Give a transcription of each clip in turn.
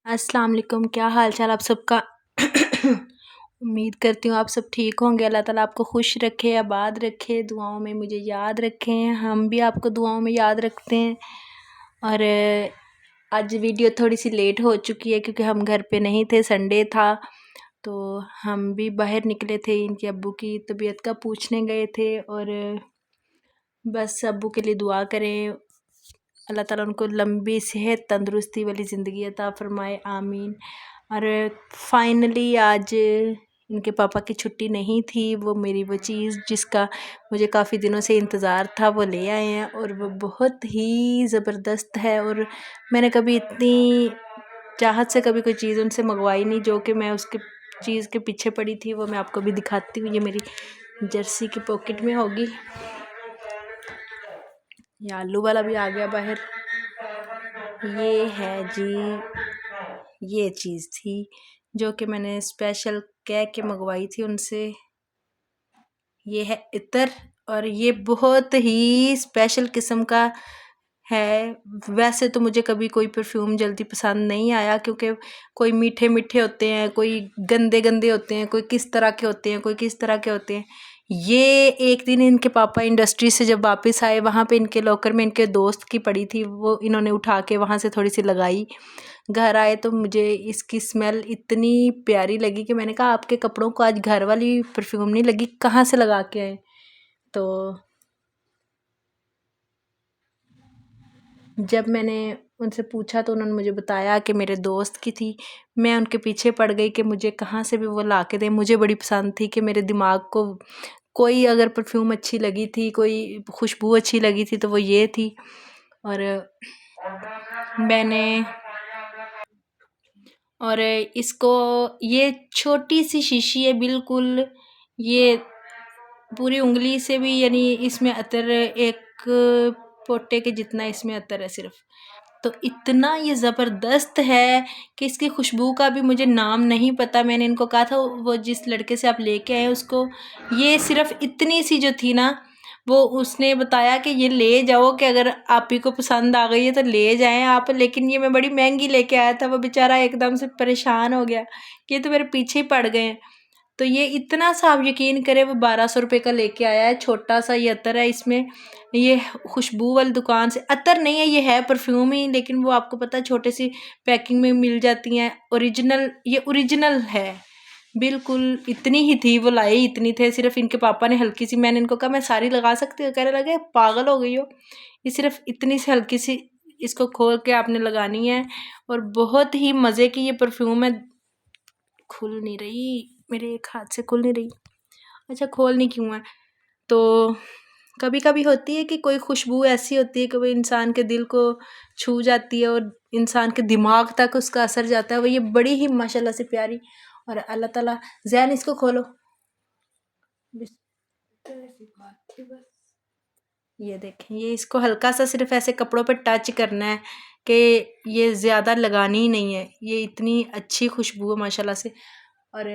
अस्सलाम वालेकुम। क्या हाल चाल आप सबका। उम्मीद करती हूँ आप सब ठीक होंगे। अल्लाह ताला आपको खुश रखे, आबाद रखे, दुआओं में मुझे याद रखें, हम भी आपको दुआओं में याद रखते हैं। और आज वीडियो थोड़ी सी लेट हो चुकी है क्योंकि हम घर पे नहीं थे, संडे था तो हम भी बाहर निकले थे, इनके अब्बू की तबीयत का पूछने गए थे। और बस अब्बू के लिए दुआ करें, अल्लाह ताला उनको लंबी सेहत तंदुरुस्ती वाली ज़िंदगी अता फ़रमाए, आमीन। और फाइनली आज इनके पापा की छुट्टी नहीं थी, वो मेरी वो चीज़ जिसका मुझे काफ़ी दिनों से इंतज़ार था वो ले आए हैं और वो बहुत ही ज़बरदस्त है। और मैंने कभी इतनी चाहत से कभी कोई चीज़ उनसे मंगवाई नहीं जो कि मैं उसके चीज़ के पीछे पड़ी थी। वो मैं आपको भी दिखाती हूँ, ये मेरी जर्सी की पॉकेट में होगी। ये आलू वाला भी आ गया बाहर। ये है जी, ये चीज़ थी जो कि मैंने स्पेशल कह के मंगवाई थी उनसे। ये है इत्र और ये बहुत ही स्पेशल किस्म का है। वैसे तो मुझे कभी कोई परफ्यूम जल्दी पसंद नहीं आया क्योंकि कोई मीठे मीठे होते हैं, कोई गंदे गंदे होते हैं, कोई किस तरह के होते हैं, कोई किस तरह के होते हैं। ये एक दिन इनके पापा इंडस्ट्री से जब वापस आए, वहाँ पे इनके लॉकर में इनके दोस्त की पड़ी थी, वो इन्होंने उठा के वहाँ से थोड़ी सी लगाई। घर आए तो मुझे इसकी स्मेल इतनी प्यारी लगी कि मैंने कहा आपके कपड़ों को आज घर वाली परफ्यूम नहीं लगी, कहाँ से लगा के आए। तो जब मैंने उनसे पूछा तो उन्होंने मुझे बताया कि मेरे दोस्त की थी। मैं उनके पीछे पड़ गई कि मुझे कहाँ से भी वो ला के दें। मुझे बड़ी पसंद थी कि मेरे दिमाग को कोई अगर परफ्यूम अच्छी लगी थी, कोई खुशबू अच्छी लगी थी तो वो ये थी। और मैंने और इसको, ये छोटी सी शीशी है बिल्कुल, ये पूरी उंगली से भी, यानी इसमें अतर एक पोटे के जितना इसमें अतर है सिर्फ। तो इतना ये ज़बरदस्त है कि इसकी खुशबू का भी मुझे नाम नहीं पता। मैंने इनको कहा था वो जिस लड़के से आप लेके आए उसको, ये सिर्फ इतनी सी जो थी ना, वो उसने बताया कि ये ले जाओ कि अगर आप ही को पसंद आ गई है तो ले जाएं आप। लेकिन ये मैं बड़ी महंगी लेके आया था, वो बेचारा एकदम से परेशान हो गया कि ये तो मेरे पीछे ही पड़ गए हैं। तो ये इतना सा आप यकीन करें, वो 1200 रुपये का लेके आया है। छोटा सा ये अतर है इसमें, ये खुशबू वाली दुकान से अतर नहीं है, ये है परफ्यूम ही, लेकिन वो आपको पता है छोटे सी पैकिंग में मिल जाती हैं। ओरिजिनल, ये ओरिजिनल है बिल्कुल। इतनी ही थी, वो लाए इतनी थे सिर्फ। इनके पापा ने हल्की सी, मैंने इनको कहा मैं सारी लगा सकती हूँ, कहने लगे पागल हो गई हो, ये सिर्फ इतनी सी हल्की सी इसको खोल के आपने लगानी है। और बहुत ही मज़े की ये परफ्यूम है। खुल नहीं रही, मेरे एक हाथ से खुल नहीं रही। अच्छा, खोलनी क्यों है, तो कभी कभी होती है कि कोई खुशबू ऐसी होती है कि वो इंसान के दिल को छू जाती है और इंसान के दिमाग तक उसका असर जाता है। वो ये बड़ी ही माशाल्लाह से प्यारी। और अल्लाह ताला, जैन इसको खोलो, ये देखें, ये इसको हल्का सा सिर्फ ऐसे कपड़ों पे टच करना है कि ये ज़्यादा लगानी ही नहीं है। ये इतनी अच्छी खुशबू है माशाल्लाह से। और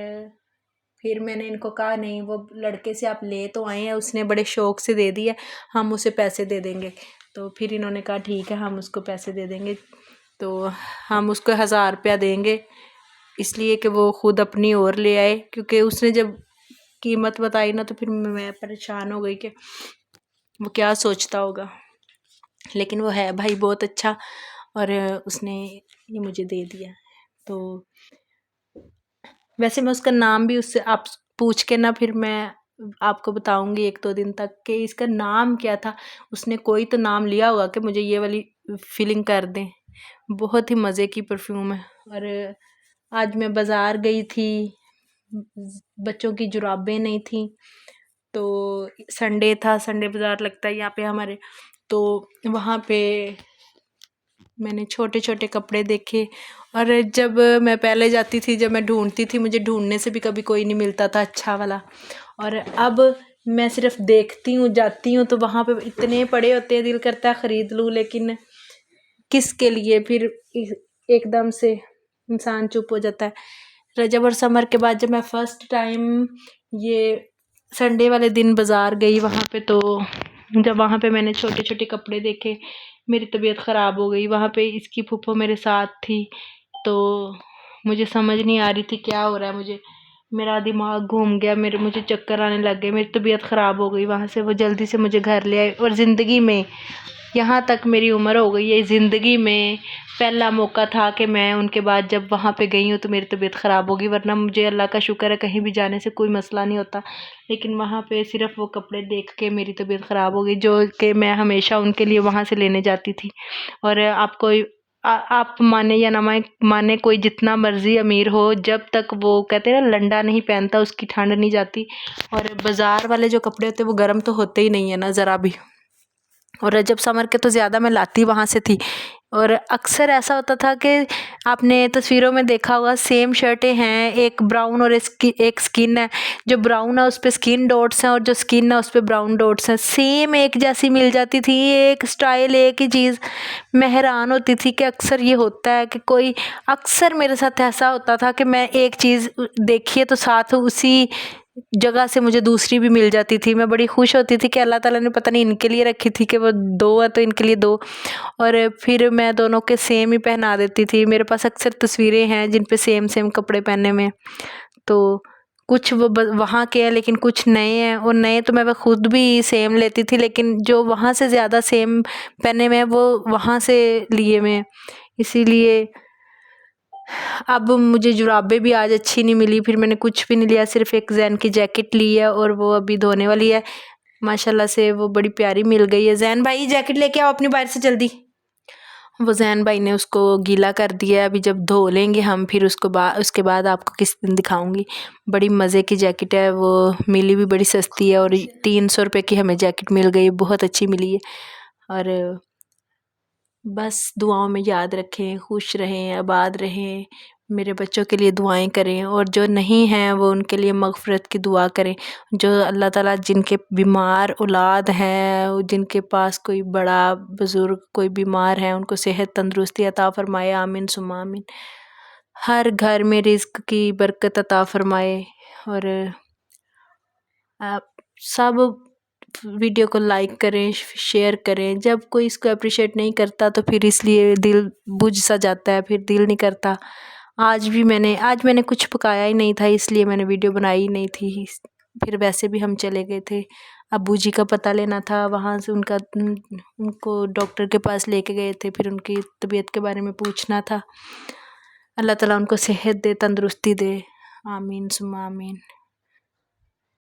फिर मैंने इनको कहा नहीं, वो लड़के से आप ले तो आए हैं, उसने बड़े शौक़ से दे दिया, हम उसे पैसे दे देंगे। तो फिर इन्होंने कहा ठीक है हम उसको पैसे दे देंगे। तो हम उसको 1000 रुपया देंगे, इसलिए कि वो ख़ुद अपनी ओर ले आए, क्योंकि उसने जब कीमत बताई ना तो फिर मैं परेशान हो गई कि वो क्या सोचता होगा। लेकिन वो है भाई बहुत अच्छा, और उसने ये मुझे दे दिया। तो वैसे मैं उसका नाम भी उससे आप पूछ के ना फिर मैं आपको बताऊंगी 1-2 दिन तक कि इसका नाम क्या था। उसने कोई तो नाम लिया होगा कि मुझे ये वाली फीलिंग कर दें। बहुत ही मज़े की परफ्यूम है। और आज मैं बाज़ार गई थी, बच्चों की जुराबें नहीं थी, तो संडे था, संडे बाज़ार लगता है यहाँ पे हमारे, तो वहाँ पे मैंने छोटे छोटे कपड़े देखे। और जब मैं पहले जाती थी, जब मैं ढूंढती थी, मुझे ढूंढने से भी कभी कोई नहीं मिलता था अच्छा वाला। और अब मैं सिर्फ देखती हूँ, जाती हूँ, तो वहाँ पे इतने पड़े होते हैं, दिल करता है ख़रीद लूँ, लेकिन किसके लिए, फिर एकदम से इंसान चुप हो जाता है। रजब और समर के बाद जब मैं फ़र्स्ट टाइम ये संडे वाले दिन बाज़ार गई वहाँ पे, तो जब वहाँ पे मैंने छोटे छोटे कपड़े देखे, मेरी तबीयत ख़राब हो गई। वहाँ पे इसकी फूफो मेरे साथ थी, تو مجھے سمجھ نہیں آ رہی تھی کیا ہو رہا ہے مجھے، میرا دماغ گھوم گیا، مجھے چکر آنے لگ گئے، میری طبیعت خراب ہو گئی وہاں سے۔ وہ جلدی سے مجھے گھر لے آئے، اور زندگی میں یہاں تک میری عمر ہو گئی ہے، زندگی میں پہلا موقع تھا کہ میں ان کے بعد جب وہاں پہ گئی ہوں تو میری طبیعت خراب ہوگی، ورنہ مجھے اللہ کا شکر ہے کہیں بھی جانے سے کوئی مسئلہ نہیں ہوتا، لیکن وہاں پہ صرف وہ کپڑے دیکھ کے میری طبیعت خراب ہو گئی، جو کہ میں ہمیشہ ان کے لیے وہاں سے لینے جاتی تھی۔ اور آپ مانے یا نہ مانے، کوئی جتنا مرضی امیر ہو، جب تک وہ کہتے ہیں نا لنڈا نہیں پہنتا اس کی ٹھنڈ نہیں جاتی، اور بازار والے جو کپڑے ہوتے ہیں وہ گرم تو ہوتے ہی نہیں ہے نا ذرا بھی۔ اور جب سمر کے تو زیادہ میں لاتی وہاں سے تھی، اور اکثر ایسا ہوتا تھا کہ آپ نے تصویروں میں دیکھا ہوگا، سیم شرٹیں ہیں، ایک براؤن اور ایک سکن ہے، جو براؤن ہے اس پہ سکن ڈاٹس ہیں، اور جو سکن ہے اس پہ براؤن ڈاٹس ہیں، سیم ایک جیسی مل جاتی تھی، ایک سٹائل ایک ہی چیز۔ میں حیران ہوتی تھی کہ اکثر یہ ہوتا ہے کہ اکثر میرے ساتھ ایسا ہوتا تھا کہ میں ایک چیز دیکھیے تو ساتھ اسی جگہ سے مجھے دوسری بھی مل جاتی تھی، میں بڑی خوش ہوتی تھی کہ اللہ تعالیٰ نے پتہ نہیں ان کے لیے رکھی تھی کہ وہ دو ہے تو ان کے لیے دو، اور پھر میں دونوں کے سیم ہی پہنا دیتی تھی۔ میرے پاس اکثر تصویریں ہیں جن پہ سیم کپڑے پہنے میں، تو کچھ وہ وہاں کے ہیں لیکن کچھ نئے ہیں، اور نئے تو میں خود بھی سیم لیتی تھی، لیکن جو وہاں سے زیادہ سیم پہنے میں وہ وہاں سے لیے میں، اسی لیے اب مجھے جرابیں بھی آج اچھی نہیں ملی، پھر میں نے کچھ بھی نہیں لیا، صرف ایک زین کی جیکٹ لی ہے، اور وہ ابھی دھونے والی ہے، ماشاءاللہ سے وہ بڑی پیاری مل گئی ہے۔ زین بھائی جیکٹ لے کے آؤ اپنی باہر سے جلدی۔ وہ زین بھائی نے اس کو گیلا کر دیا ہے، ابھی جب دھو لیں گے ہم پھر اس کے بعد آپ کو کس دن دکھاؤں گی۔ بڑی مزے کی جیکٹ ہے، وہ ملی بھی بڑی سستی ہے، اور 300 روپے کی ہمیں جیکٹ مل گئی، بہت اچھی ملی ہے۔ اور بس دعاؤں میں یاد رکھیں، خوش رہیں، آباد رہیں، میرے بچوں کے لیے دعائیں کریں، اور جو نہیں ہیں وہ ان کے لیے مغفرت کی دعا کریں، جو اللہ تعالیٰ جن کے بیمار اولاد ہیں، جن کے پاس کوئی بڑا بزرگ کوئی بیمار ہے، ان کو صحت تندرستی عطا فرمائے، آمین ثم آمین۔ ہر گھر میں رزق کی برکت عطا فرمائے، اور سب ویڈیو کو لائک کریں، شیئر کریں۔ جب کوئی اس کو اپریشیٹ نہیں کرتا تو پھر اس لیے دل بجھ سا جاتا ہے، پھر دل نہیں کرتا۔ آج میں نے کچھ پکایا ہی نہیں تھا، اس لیے میں نے ویڈیو بنائی نہیں تھی، پھر ویسے بھی ہم چلے گئے تھے، ابو جی کا پتہ لینا تھا، وہاں سے ان کو ڈاکٹر کے پاس لے کے گئے تھے، پھر ان کی طبیعت کے بارے میں پوچھنا تھا۔ اللہ تعالیٰ ان کو صحت دے، تندرستی دے، آمین ثم آمین۔